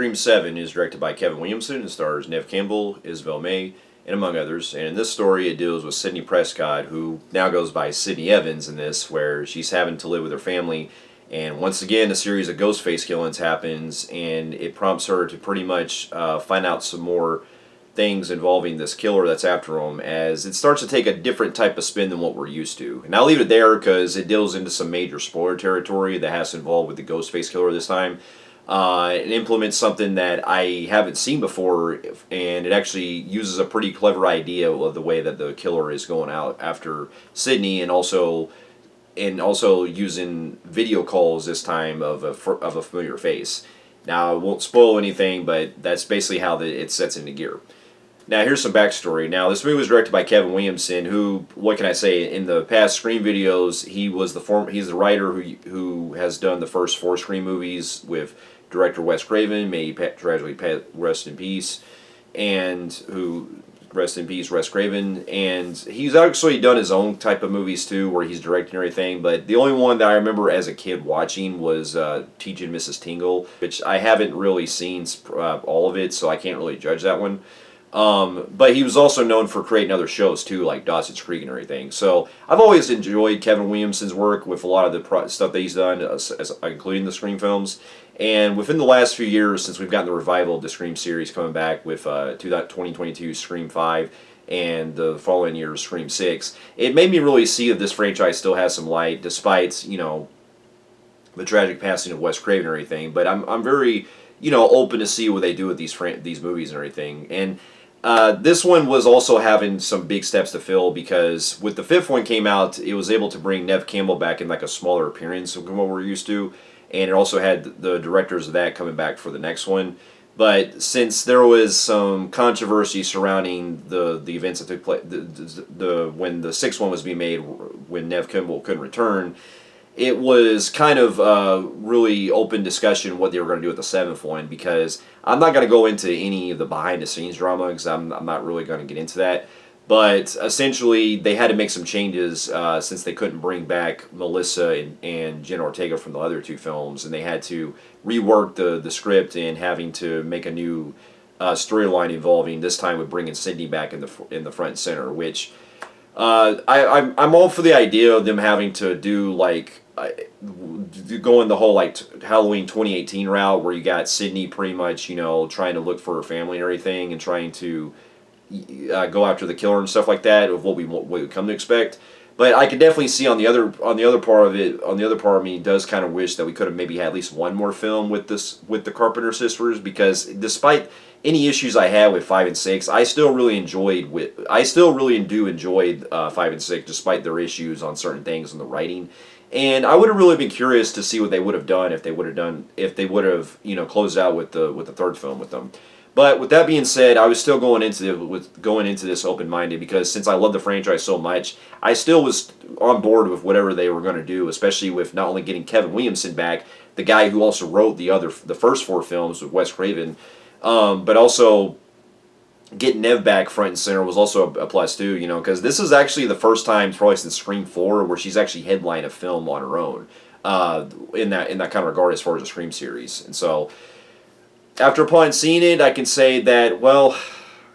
Scream 7 is directed by Kevin Williamson and stars Neve Campbell, Isabel May, and among others. And in this story, it deals with Sidney Prescott, who now goes by Sydney Evans in this, where she's having to live with her family. And once again, a series of Ghostface killings happens, and it prompts her to pretty much find out some more things involving this killer that's after him, as it starts to take a different type of spin than what we're used to. And I'll leave it there because it deals into some major spoiler territory that has to involve with the Ghostface killer this time. It implements something that I haven't seen before, and it actually uses a pretty clever idea of the way that the killer is going out after Sydney, and also using video calls this time of a familiar face. Now, I won't spoil anything, but that's basically how it sets into gear. Now, here's some backstory. Now, this movie was directed by Kevin Williamson, who, what can I say, in the past Scream videos, he's the writer who has done the first 4 Scream movies with director Wes Craven, may he tragically rest in peace, rest in peace, Wes Craven, and he's actually done his own type of movies too, where he's directing everything, but the only one that I remember as a kid watching was Teaching Mrs. Tingle, which I haven't really seen all of it, so I can't really judge that one. But he was also known for creating other shows too, like Dawson's Creek and everything. So I've always enjoyed Kevin Williamson's work with a lot of the stuff that he's done, including the Scream films. And within the last few years, since we've gotten the revival of the Scream series coming back with 2022 Scream 5 and the following year's Scream 6, it made me really see that this franchise still has some light, despite, you know, the tragic passing of Wes Craven and everything. But I'm very, you know, open to see what they do with these movies and everything. And this one was also having some big steps to fill, because with the 5th one came out, it was able to bring Neve Campbell back in like a smaller appearance than what we're used to, and it also had the directors of that coming back for the next one. But since there was some controversy surrounding the events that took place, when the 6th one was being made, when Neve Campbell couldn't return, it was kind of really open discussion what they were going to do with the 7th one, because I'm not going to go into any of the behind-the-scenes drama, because I'm not really going to get into that. But essentially, they had to make some changes since they couldn't bring back Melissa and Jenna Ortega from the other 2 films, and they had to rework the script and having to make a new storyline involving, this time with bringing Sydney back in the front and center, which I'm all for the idea of them having to do like going the whole like Halloween 2018 route, where you got Sydney pretty much, you know, trying to look for her family and everything, and trying to go after the killer and stuff like that, of what we come to expect. But I could definitely see on the other part of me does kind of wish that we could have maybe had at least one more film with the Carpenter sisters, because despite any issues I had with 5 and 6, I still really do enjoy 5 and 6, despite their issues on certain things in the writing. And I would have really been curious to see what they would have done if they would have, you know, closed out with the 3rd film with them. But with that being said, I was still going into this open-minded, because since I love the franchise so much, I still was on board with whatever they were going to do, especially with not only getting Kevin Williamson back, the guy who also wrote the first 4 films with Wes Craven, but also getting Neve back front and center was also a plus too, you know, because this is actually the first time probably since Scream 4 where she's actually headlined a film on her own in that kind of regard as far as the Scream series. And so, after upon seeing it, I can say that, well,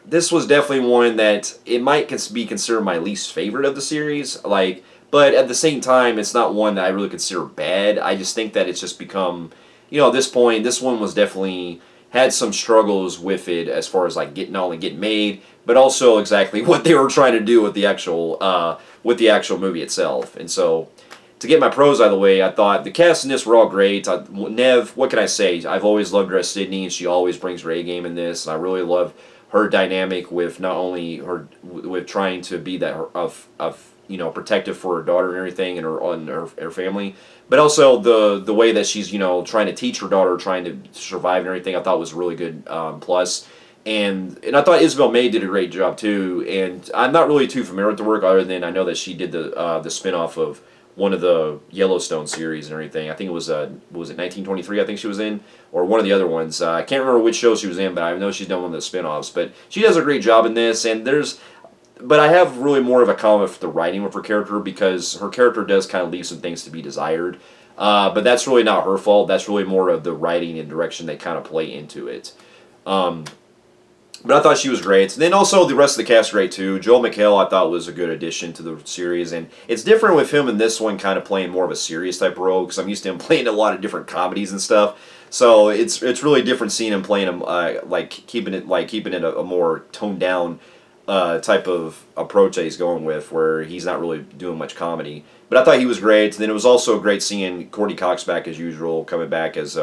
this was definitely one that it might be considered my least favorite of the series. Like, but at the same time, it's not one that I really consider bad. I just think that it's just become, you know, at this point, this one was definitely had some struggles with it as far as like not only getting made, but also exactly what they were trying to do with the actual movie itself. And so, to get my pros out of the way, I thought the cast in this were all great. Neve, what can I say? I've always loved her as Sydney, and she always brings her A game in this. And I really love her dynamic with not only with trying to be that you know, protective for her daughter and everything, and her family, but also the way that she's, you know, trying to teach her daughter, trying to survive and everything. I thought was a really good plus. And I thought Isabel May did a great job too. And I'm not really too familiar with the work, other than I know that she did the spinoff of one of the Yellowstone series and everything. I think it was 1923, I think she was in, or one of the other ones. I can't remember which show she was in, but I know she's done one of the spinoffs. But she does a great job in this, but I have really more of a comment for the writing of her character, because her character does kind of leave some things to be desired. But that's really not her fault. That's really more of the writing and direction they kind of play into it. Um, but I thought she was great. And then also the rest of the cast great too. Joel McHale I thought was a good addition to the series, and it's different with him in this one, kind of playing more of a serious type role because I'm used to him playing a lot of different comedies and stuff. So it's really different seeing him playing him keeping it a more toned down type of approach that he's going with, where he's not really doing much comedy. But I thought he was great. And then it was also great seeing Courtney Cox back as usual, coming back as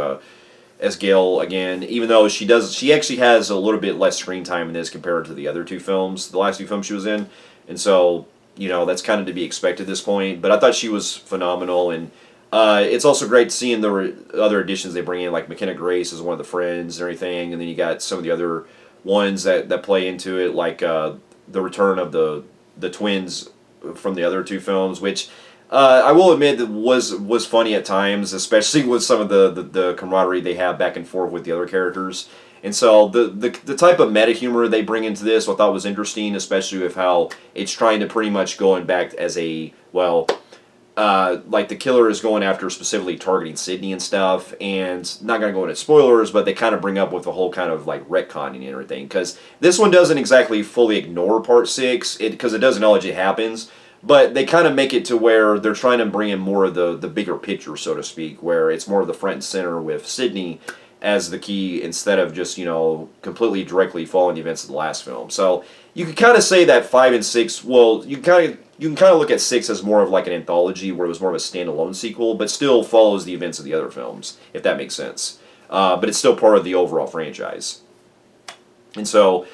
Gale again, even though she actually has a little bit less screen time in this compared to the other two films, the last two films she was in, and so that's kind of to be expected at this point. But I thought she was phenomenal, and it's also great seeing the other additions they bring in, like McKenna Grace as one of the friends and everything, and then you got some of the other ones that play into it, like the return of the twins from the other two films, which. I will admit that was funny at times, especially with some of the camaraderie they have back and forth with the other characters. And so the type of meta humor they bring into this I thought was interesting, especially with how it's trying to pretty much going back as like the killer is going after specifically targeting Sydney and stuff, and not going to go into spoilers, but they kind of bring up with the whole kind of like retconning and everything, because this one doesn't exactly fully ignore Part 6, because it does acknowledge it happens. But they kind of make it to where they're trying to bring in more of the bigger picture, so to speak, where it's more of the front and center with Sydney as the key instead of just, completely directly following the events of the last film. So you could kind of say that 5 and 6, well, you can kind of look at 6 as more of like an anthology where it was more of a standalone sequel, but still follows the events of the other films, if that makes sense. But it's still part of the overall franchise. And so...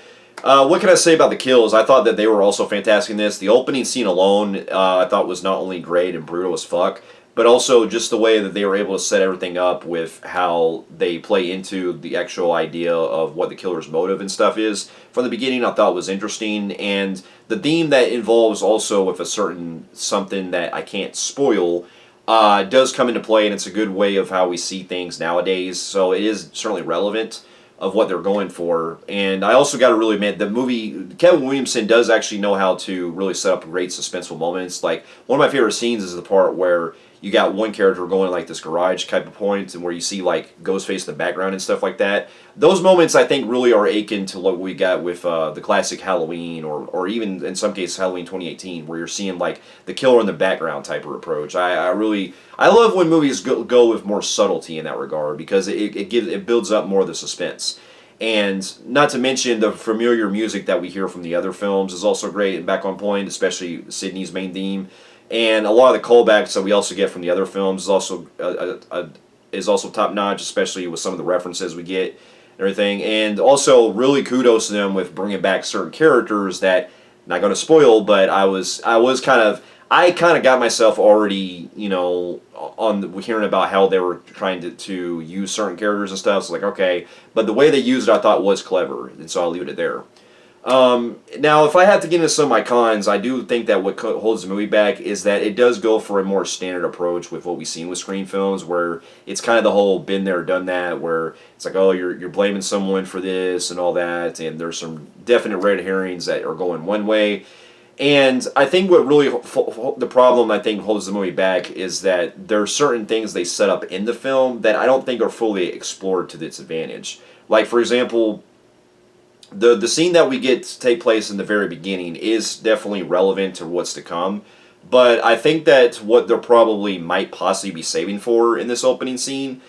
what can I say about the kills? I thought that they were also fantastic in this. The opening scene alone, I thought was not only great and brutal as fuck, but also just the way that they were able to set everything up with how they play into the actual idea of what the killer's motive and stuff is. From the beginning, I thought was interesting, and the theme that involves also with a certain something that I can't spoil does come into play, and it's a good way of how we see things nowadays, so it is certainly relevant of what they're going for. And I also got to really admit, the movie, Kevin Williamson does actually know how to really set up great suspenseful moments. Like, one of my favorite scenes is the part where you got one character going like this garage type of point, and where you see like Ghostface in the background and stuff like that. Those moments I think really are akin to what we got with the classic Halloween, or even in some cases Halloween 2018, where you're seeing like the killer in the background type of approach. I love when movies go with more subtlety in that regard, because it builds up more of the suspense. And not to mention the familiar music that we hear from the other films is also great and back on point, especially Sydney's main theme. And a lot of the callbacks that we also get from the other films is also top notch, especially with some of the references we get and everything. And also, really kudos to them with bringing back certain characters that, not going to spoil, but I kind of got myself already, on hearing about how they were trying to use certain characters and stuff. So like, okay, but the way they used it, I thought was clever, and so I'll leave it there. Now, if I have to get into some of my cons, I do think that what holds the movie back is that it does go for a more standard approach with what we've seen with screen films, where it's kind of the whole been there, done that, where it's like, oh, you're blaming someone for this and all that, and there's some definite red herrings that are going one way. And I think what really, the problem I think holds the movie back is that there are certain things they set up in the film that I don't think are fully explored to its advantage. Like, for example, the scene that we get to take place in the very beginning is definitely relevant to what's to come, but I think that what they're probably might possibly be saving for in this opening scene,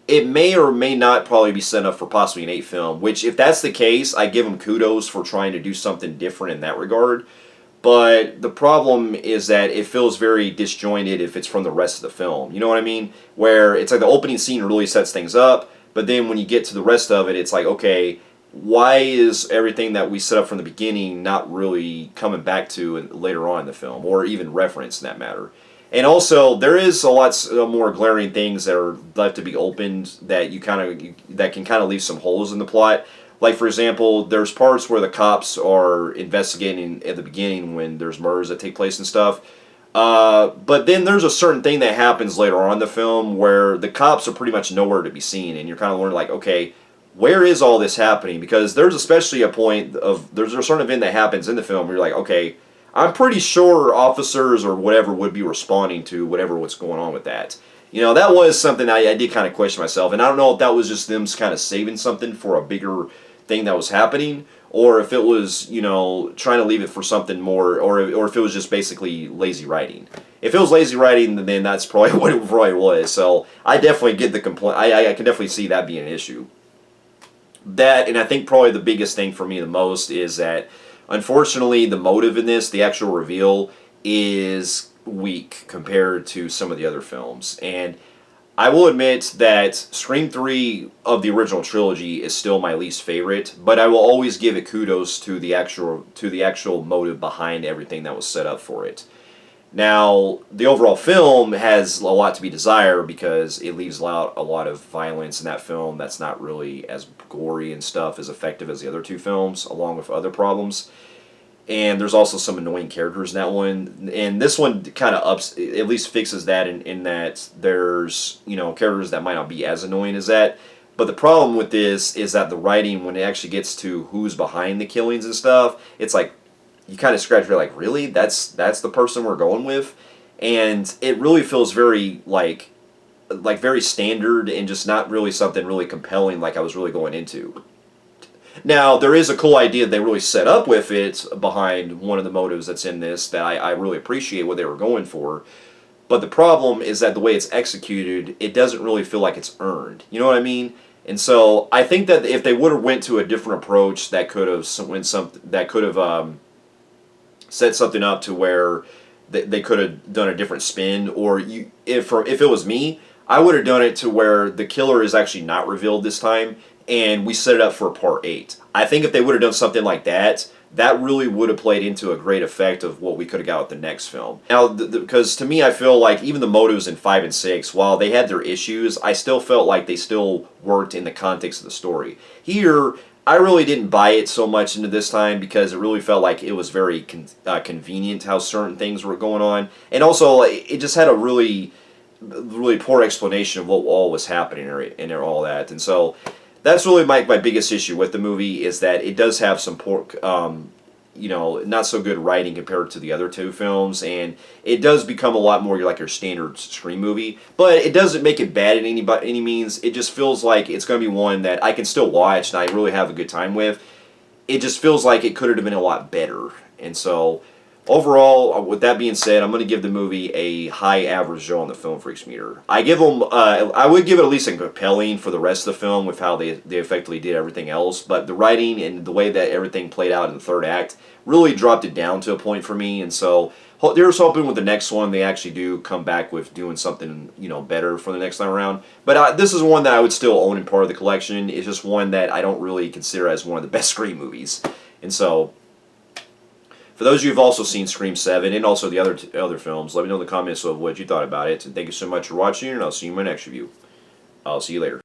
it may or may not probably be set up for possibly an 8 film, which if that's the case, I give them kudos for trying to do something different in that regard. But the problem is that it feels very disjointed if it's from the rest of the film. You know what I mean? Where it's like the opening scene really sets things up, but then when you get to the rest of it, it's like, okay, why is everything that we set up from the beginning not really coming back to later on in the film, or even referenced in that matter? And also, there is a lot more glaring things that are left to be opened that that can kind of leave some holes in the plot. Like, for example, there's parts where the cops are investigating at the beginning when there's murders that take place and stuff. But then there's a certain thing that happens later on in the film where the cops are pretty much nowhere to be seen, and you're kind of wondering, like, okay, where is all this happening? Because there's especially there's a certain event that happens in the film where you're like, okay, I'm pretty sure officers or whatever would be responding to whatever what's going on with that. You know, that was something I did kind of question myself, and I don't know if that was just them kind of saving something for a bigger thing that was happening, or if it was, you know, trying to leave it for something more, or if it was just basically lazy writing. If it was lazy writing, then that's probably what it probably was. So I definitely get the complaint. I can definitely see that being an issue. That, and I think probably the biggest thing for me the most is that, unfortunately, the motive in this, the actual reveal, is weak compared to some of the other films. And I will admit that Scream 3 of the original trilogy is still my least favorite, but I will always give it kudos to the actual motive behind everything that was set up for it. Now, the overall film has a lot to be desired because it leaves out a lot of violence in that film that's not really as gory and stuff as effective as the other two films, along with other problems. And there's also some annoying characters in that one. And this one kind of at least fixes that in that there's, you know, characters that might not be as annoying as that. But the problem with this is that the writing, when it actually gets to who's behind the killings and stuff, it's like, you kind of scratch your like, really? That's the person we're going with? And it really feels very, like very standard and just not really something really compelling like I was really going into. Now, there is a cool idea they really set up with it behind one of the motives that's in this that I really appreciate what they were going for. But the problem is that the way it's executed, it doesn't really feel like it's earned. You know what I mean? And so I think that if they would have went to a different approach, that could have set something up to where they could have done a different spin. Or if it was me, I would have done it to where the killer is actually not revealed this time, and we set it up for part 8. I think if they would have done something like that, that really would have played into a great effect of what we could have got with the next film. Now, because to me, I feel like even the motives in 5 and 6, while they had their issues, I still felt like they still worked in the context of the story. Here, I really didn't buy it so much into this time because it really felt like it was very convenient how certain things were going on. And also, it just had a really poor explanation of what all was happening and all that. And so that's really my biggest issue with the movie, is that it does have some poor, you know, not so good writing compared to the other two films, and it does become a lot more like your standard Scream movie. But it doesn't make it bad in any means. It just feels like it's going to be one that I can still watch and I really have a good time with. It just feels like it could have been a lot better. And so, overall, with that being said, I'm going to give the movie a high average Joe on the Film Freaks meter. I would give it at least a compelling for the rest of the film with how they effectively did everything else, but the writing and the way that everything played out in the third act really dropped it down to a point for me. And so there's hoping with the next one they actually do come back with doing something, you know, better for the next time around. But this is one that I would still own in part of the collection. It's just one that I don't really consider as one of the best Scream movies. And so, for those of you who've also seen Scream 7 and also the other films, let me know in the comments of what you thought about it. And thank you so much for watching, and I'll see you in my next review. I'll see you later.